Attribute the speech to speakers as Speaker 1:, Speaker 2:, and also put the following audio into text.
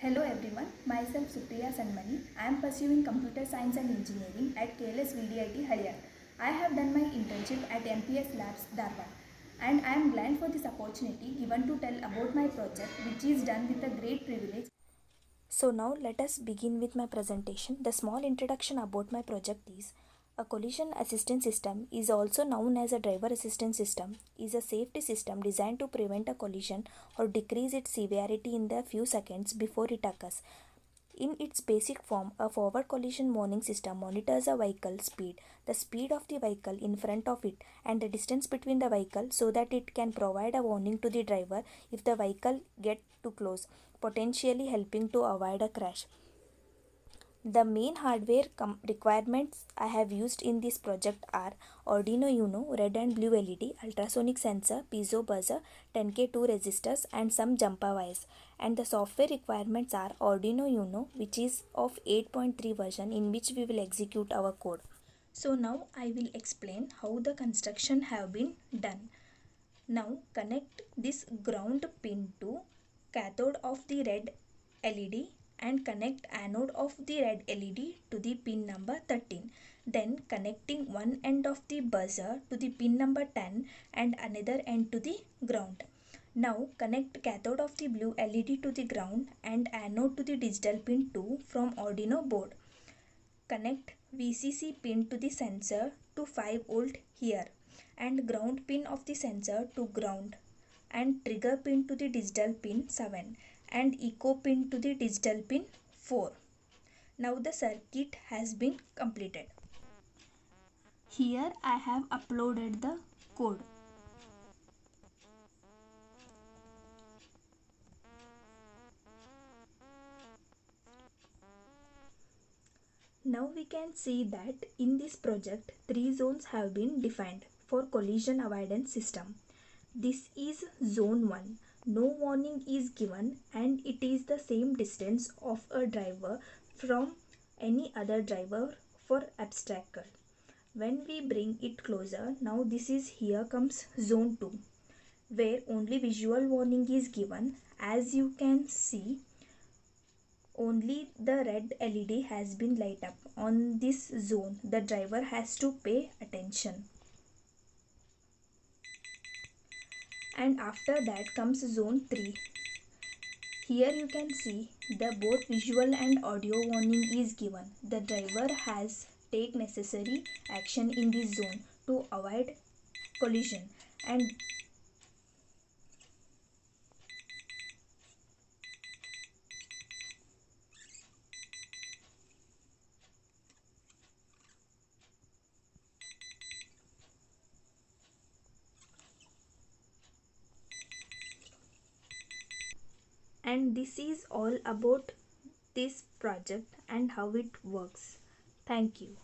Speaker 1: Hello everyone, myself Supriya Sanmani. I am pursuing computer science and engineering at KLS VDIT Haliyar. I have done my internship at MPS Labs Dharwad and I am glad for this opportunity given to tell about my project, which is done with a great privilege.
Speaker 2: So now let us begin with my presentation. The small introduction about my project is: a collision assistance system is also known as a driver assistance system is a safety system designed to prevent a collision or decrease its severity in the few seconds before it occurs. In its basic form, a forward collision warning system monitors a vehicle's speed, the speed of the vehicle in front of it, and the distance between the vehicle so that it can provide a warning to the driver if the vehicle gets too close, potentially helping to avoid a crash. The main hardware requirements I have used in this project are Arduino Uno, red and blue LED, ultrasonic sensor, piezo buzzer, 10K2 resistors and some jumper wires. And the software requirements are Arduino Uno, which is of 8.3 version, in which we will execute our code. So now I will explain how the construction have been done. Now connect this ground pin to cathode of the red LED and connect anode of the red LED to the pin number 13. Then connecting one end of the buzzer to the pin number 10 and another end to the ground. Now connect cathode of the blue LED to the ground and anode to the digital pin 2 from Arduino board. Connect VCC pin to the sensor to 5 volt here and ground pin of the sensor to ground and trigger pin to the digital pin 7 and echo pin to the digital pin 4. Now the circuit has been completed. Here I have uploaded the code. Now we can see that in this project 3 zones have been defined for collision avoidance system. This is zone 1. No warning is given and it is the same distance of a driver from any other driver for obstacle. When we bring it closer, now this is here comes zone 2 where only visual warning is given. As you can see, only the red LED has been light up. On this zone, the driver has to pay attention. And after that comes zone 3. Here you can see the both visual and audio warning is given. The driver has take necessary action in this zone to avoid collision and this is all about this project and how it works. Thank you.